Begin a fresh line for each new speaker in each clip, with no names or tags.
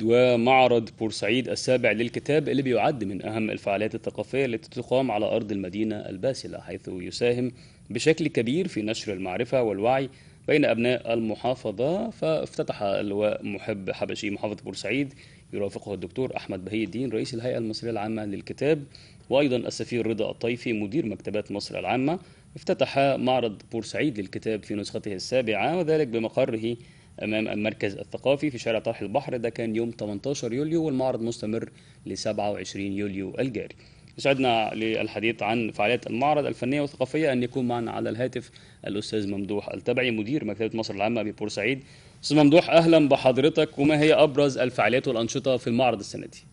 ومعرض بورسعيد السابع للكتاب اللي بيعد من أهم الفعاليات الثقافية التي تقام على أرض المدينة الباسلة، حيث يساهم بشكل كبير في نشر المعرفة والوعي بين أبناء المحافظة. فافتتح اللواء محب حبشي محافظة بورسعيد يرافقه الدكتور أحمد بهي الدين رئيس الهيئة المصرية العامة للكتاب، وأيضا السفير رضا الطيفي مدير مكتبات مصر العامة. افتتح معرض بورسعيد للكتاب في نسخته السابعة، وذلك بمقره أمام المركز الثقافي في شارع طرح البحر. ده كان يوم 18 يوليو، والمعرض مستمر ل 27 يوليو الجاري. يسعدنا للحديث عن فعاليات المعرض الفنية والثقافية أن يكون معنا على الهاتف الأستاذ ممدوح التبعي مدير مكتبة مصر العامة ببورسعيد. أستاذ ممدوح، أهلا بحضرتك، وما هي أبرز الفعاليات والأنشطة في المعرض السنة دي؟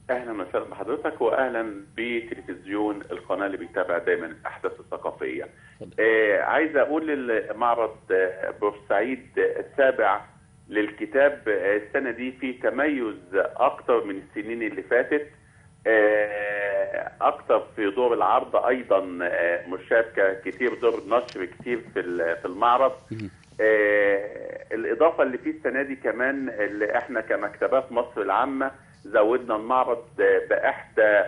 اهلا وسهلا بحضرتك، واهلا بتلفزيون القناه اللي بيتابع دايما الاحداث الثقافيه. عايز اقول المعرض بورسعيد السابع للكتاب السنه دي فيه تميز اكتر من السنين اللي فاتت، اكتر في دور العرض، ايضا مشاركه كتير، دور نشر كتير في المعرض. الاضافه اللي فيه السنه دي كمان اللي احنا كمكتبات مصر العامه زودنا المعرض بإحدى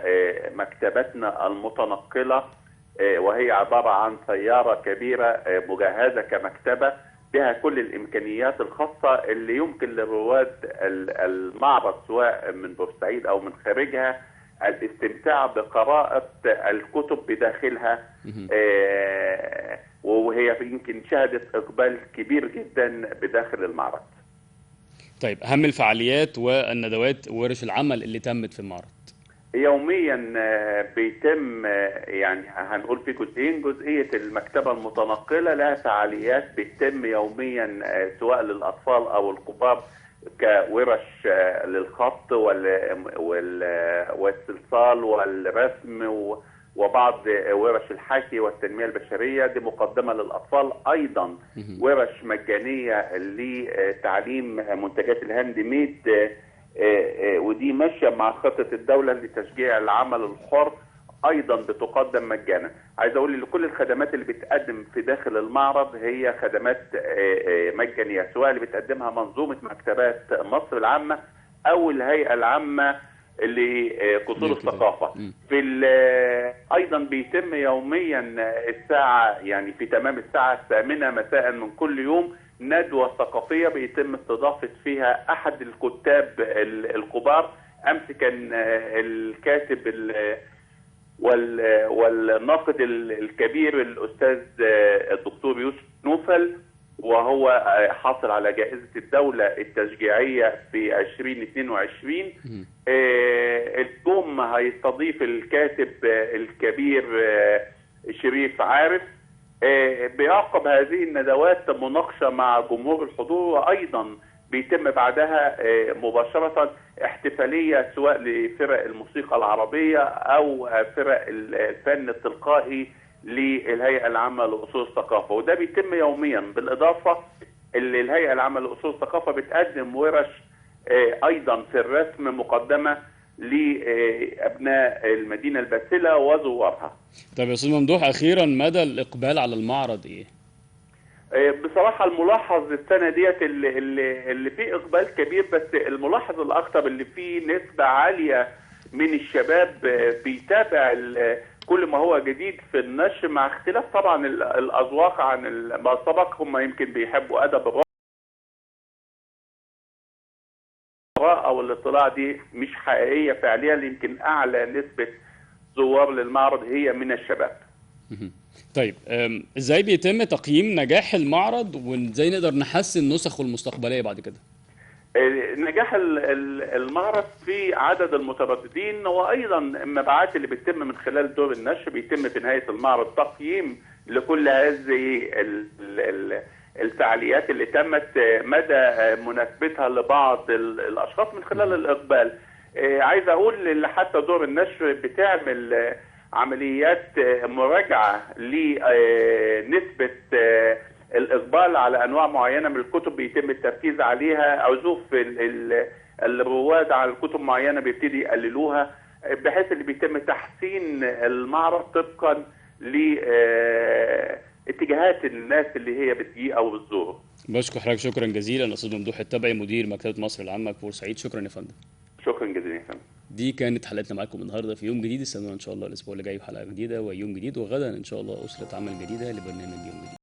مكتباتنا المتنقلة، وهي عبارة عن سيارة كبيرة مجهزة كمكتبة بها كل الإمكانيات الخاصة اللي يمكن لرواد المعرض سواء من بورسعيد أو من خارجها الاستمتاع بقراءة الكتب بداخلها، وهي يمكن شهدت إقبال كبير جدا بداخل المعرض.
طيب، أهم الفعاليات والندوات وورش العمل اللي تمت في المعرض؟
يوميا بيتم، يعني هنقول في جزئين. جزئية المكتبة المتنقلة لها فعاليات بتتم يوميا سواء للأطفال أو الكبار، كورش للخط والصلصال والرسم وبعض ورش الحكي والتنمية البشرية، دي مقدمة للأطفال. أيضا ورش مجانية لتعليم منتجات الهاند ميد، ودي ماشية مع خطة الدولة لتشجيع العمل الحر، أيضا بتقدم مجانا. عايز أقول لكل الخدمات اللي بتقدم في داخل المعرض هي خدمات مجانية، سواء اللي بتقدمها منظومة مكتبات مصر العامة أو الهيئة العامة لقصور الثقافة. أيضا بيتم يوميا الساعة، يعني في تمام الساعة 8 مساء من كل يوم، ندوة ثقافية بيتم استضافة فيها أحد الكتاب الكبار. أمس كان الكاتب والناقد الكبير الأستاذ الدكتور يوسف نوفل، وهو حاصل على جائزة الدولة التشجيعية في 2022. اليوم هيستضيف الكاتب الكبير شريف عارف. بيعقب هذه الندوات مناقشة مع جمهور الحضور، وأيضا بيتم بعدها مباشرة احتفالية سواء لفرق الموسيقى العربية أو فرق الفن التلقائي للهيئة العامة لأصول الثقافة، وده بيتم يوميا. بالإضافة اللي الهيئة العامة لأصول الثقافة بتقدم ورش أيضا في الرسم مقدمة لأبناء المدينة الباسلة وزوارها.
طيب يا أستاذ ممدوح، أخيرا مدى الإقبال على المعرض إيه؟
بصراحة الملاحظ السنة ديت اللي فيه إقبال كبير، بس الملاحظ الأكثر اللي فيه نسبة عالية من الشباب بيتابع كل ما هو جديد في النشر، مع اختلاف طبعا الأذواق عن ما سبق. هم يمكن بيحبوا أدب الرواية أو الاطلاع، دي مش حقيقية فعليا. يمكن أعلى نسبة زوار للمعرض هي من الشباب.
طيب، ازاي بيتم تقييم نجاح المعرض، وازاي نقدر نحسن نسخه المستقبليه بعد كده؟
نجاح المعرض في عدد المترددين، وايضا المبيعات اللي بتتم من خلال دور النشر. بيتم في نهايه المعرض تقييم لكل هذه الفعاليات اللي تمت، مدى مناسبتها لبعض الاشخاص من خلال الاقبال. عايز اقول ان حتى دور النشر بتعمل عمليات مراجعه لنسبه الإقبال على أنواع معينة من الكتب، بيتم التركيز عليها. عزوف الرواد على الكتب معينة بيبتدي يقللوها، بحيث اللي بيتم تحسين المعرض طبقا لاتجاهات الناس اللي هي بتجي أو بتزوره.
بشكر حضرتك شكرا جزيلا استاذ ممدوح التبعي مدير مكتبه مصر العامه في بورسعيد. شكرا يا فندم.
شكرا جزيلا يا فندم.
دي كانت حلقتنا معاكم النهارده في يوم جديد. استنونا ان شاء الله الاسبوع اللي جاي بحلقه جديده ويوم جديد، وغدا ان شاء الله اسره عمل جديده لبرنامج يوم جديد.